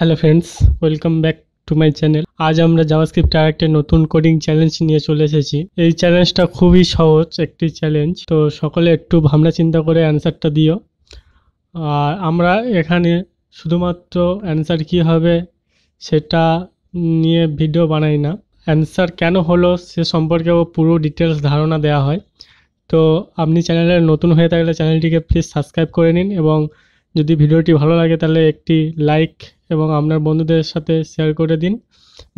Hello friends, welcome back to my channel. আজ আমরা জাভাস্ক্রিপ্টের আরেকটা নতুন কোডিং চ্যালেঞ্জ নিয়ে চলে এসেছি। এই চ্যালেঞ্জটা খুবই সহজ একটি চ্যালেঞ্জ, তো সকলে একটু ভাবনা চিন্তা করে অ্যান্সারটা দিও। আর আমরা এখানে শুধুমাত্র অ্যান্সার কী হবে সেটা নিয়ে ভিডিও বানাই না, অ্যান্সার কেন হলো সে সম্পর্কেও পুরো ডিটেলস ধারণা দেওয়া হয়। তো আপনি চ্যানেলে নতুন হয়ে থাকলে চ্যানেলটিকে প্লিজ সাবস্ক্রাইব করে নিন, এবং যদি ভিডিওটি ভালো লাগে তাহলে একটি লাইক এবং আপনার বন্ধুদের সাথে শেয়ার করে দিন,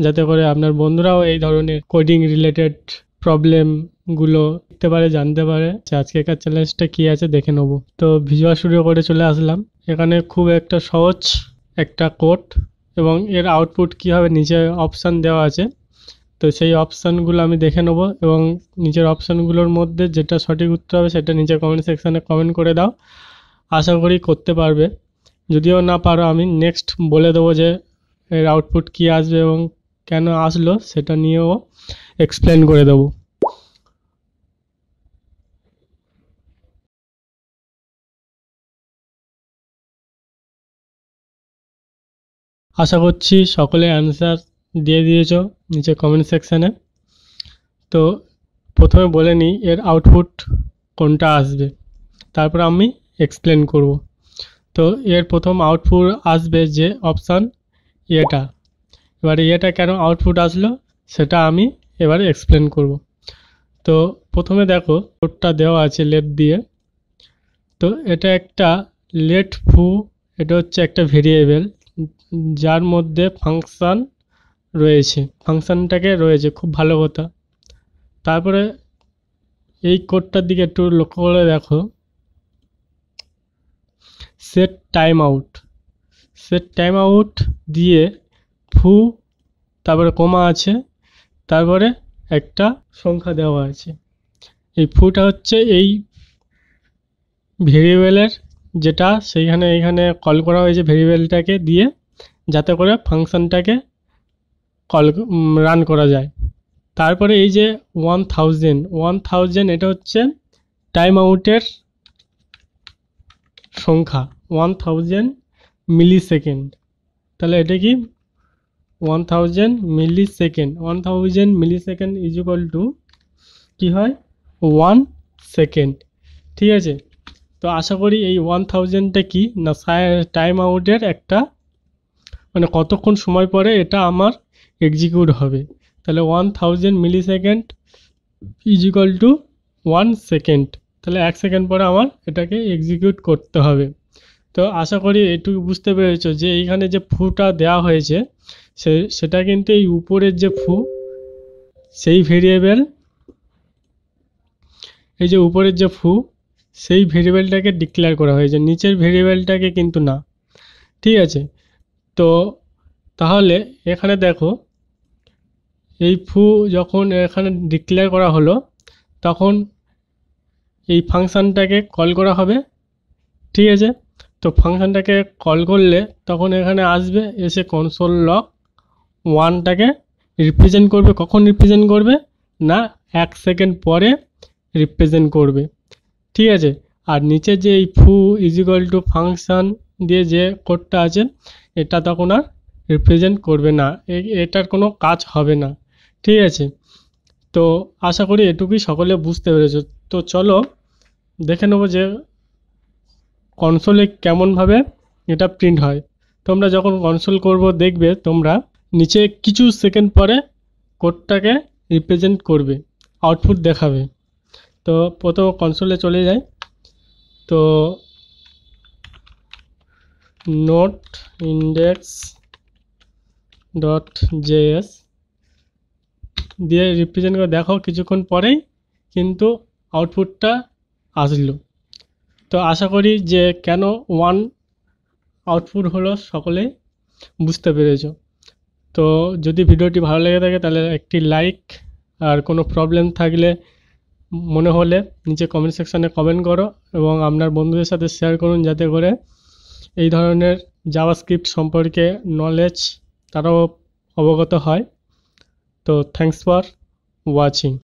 যাতে করে আপনার বন্ধুরাও এই ধরনের কোডিং রিলেটেড প্রবলেমগুলো দেখতে পারে, জানতে পারে যে আজকেকার চ্যালেঞ্জটা কী আছে দেখে নেব। তো ভিজুয়াল স্টুডিও করে চলে আসলাম। এখানে খুব একটা সহজ একটা কোড, এবং এর আউটপুট কী হবে নিচে অপশান দেওয়া আছে। তো সেই অপশানগুলো আমি দেখে নেব, এবং নিচের অপশানগুলোর মধ্যে যেটা সঠিক উত্তর হবে সেটা নিচে কমেন্ট সেকশানে কমেন্ট করে দাও। আশা করি করতে পারবে। যদিও না পারো আমি নেক্সট বলে দেবো যে এর আউটপুট কী আসবে এবং কেন আসলো সেটা নিয়েও এক্সপ্লেন করে দেবো। আশা করছি সকলে অ্যান্সার দিয়ে দিয়েছো নিচে কমেন্ট সেকশানে। তো প্রথমে বলে নিই এর আউটপুট কোনটা আসবে, তারপর আমি এক্সপ্লেন করব। তো এর প্রথম আউটপুট আসবে যে অপশান এটা। এবারে এটা কেন আউটপুট আসলো সেটা আমি এবারে এক্সপ্লেন করব। তো প্রথমে দেখো কোডটা দেওয়া আছে লেফট দিয়ে। তো এটা একটা লেট ফু, এটা হচ্ছে একটা ভেরিয়েবল যার মধ্যে ফাংশান রয়েছে, ফাংশানটাকে রয়েছে, খুব ভালো কথা। তারপরে এই কোডটার দিকে একটু লক্ষ্য করে দেখো, set time out, set time out দিয়ে ফু, তারপরে কমা আছে, তারপরে একটা সংখ্যা দেওয়া আছে। এই ফুটা হচ্ছে এই ভেরিয়েবলের যেটা সেইখানে এইখানে কল করা হয়েছে ভেরিয়েবলটাকে দিয়ে, যাতে করে ফাংশানটাকে রান করা যায়। তারপরে এই যে 1000 এটা হচ্ছে টাইম আউটের সংখ্যা, 1000 মিলি সেকেন্ড। তাহলে এটা কি 1000 millisecond, 1000 millisecond is equal to কী হয় 1 সেকেন্ড। ঠিক আছে, তো আশা করি এই 1000টা কি না টাইম আউটের একটা, মানে কতক্ষণ সময় পরে এটা আমার এক্সিকিউট হবে। তাহলে 1000 millisecond is equal to 1 second. তাহলে 1 সেকেন্ড পরে আমার এটাকে এক্সিকিউট করতে হবে। তো আশা করি এটুকু বুঝতে পেরেছো যে এইখানে যে ফুটা দেওয়া হয়েছে সেটা কিন্তু এই উপরের যে ফু সেই ভেরিয়েবল, এই যে উপরের যে ফু সেই ভেরিয়েবলটাকে ডিক্লেয়ার করা হয়েছে, নিচের ভেরিয়েবলটাকে কিন্তু না। ঠিক আছে, তো তাহলে এখানে দেখো এই ফু যখন এখানে ডিক্লেয়ার করা হলো তখন এই ফাংশানটাকে কল করা হবে। ঠিক আছে, তো ফাংশানটাকে কল করলে তখন এখানে আসবে, এসে কনসোল লগ 1টাকে রিপ্রেজেন্ট করবে। কখন রিপ্রেজেন্ট করবে না 1 সেকেন্ড পরে রিপ্রেজেন্ট করবে। ঠিক আছে, আর নিচে যে এই ফু ইজ ইকুয়াল টু ফাংশান দিয়ে যে কোডটা আছে এটা তখন আর রিপ্রেজেন্ট করবে না, এটার কোনো কাজ হবে না। ঠিক আছে, তো আশা করি এটুকুই সকলে বুঝতে পেরেছো। তো চলো দেখে নেবো যে কনসোলে কেমনভাবে এটা প্রিন্ট হয়। তোমরা যখন কনসোল করবো দেখবে তোমরা নিচে কিছু সেকেন্ড পরে কোডটাকে রিপ্রেজেন্ট করবে, আউটপুট দেখাবে। তো প্রথম কনসোলে চলে যায়, তো নোট ইন্ডেক্স ডট জেএস দিয়ে রিপ্রেজেন্ট করে দেখো কিছুক্ষণ পরেই কিন্তু আউটপুটটা আসলো। তো আশা করি যে কেন 1 আউটপুট হলো সকলে বুঝতে পেরেছো। তো যদি ভিডিওটি ভালো লেগে থাকে তাহলে একটি লাইক, আর কোনো প্রবলেম থাকলে মনে হলে নিচে কমেন্ট সেকশানে কমেন্ট করো, এবং আপনার বন্ধুদের সাথে শেয়ার করুন, যাতে করে এই ধরনের জাভাস্ক্রিপ্ট সম্পর্কে নলেজ তারাও অবগত হয়। তো থ্যাঙ্কস ফর ওয়াচিং।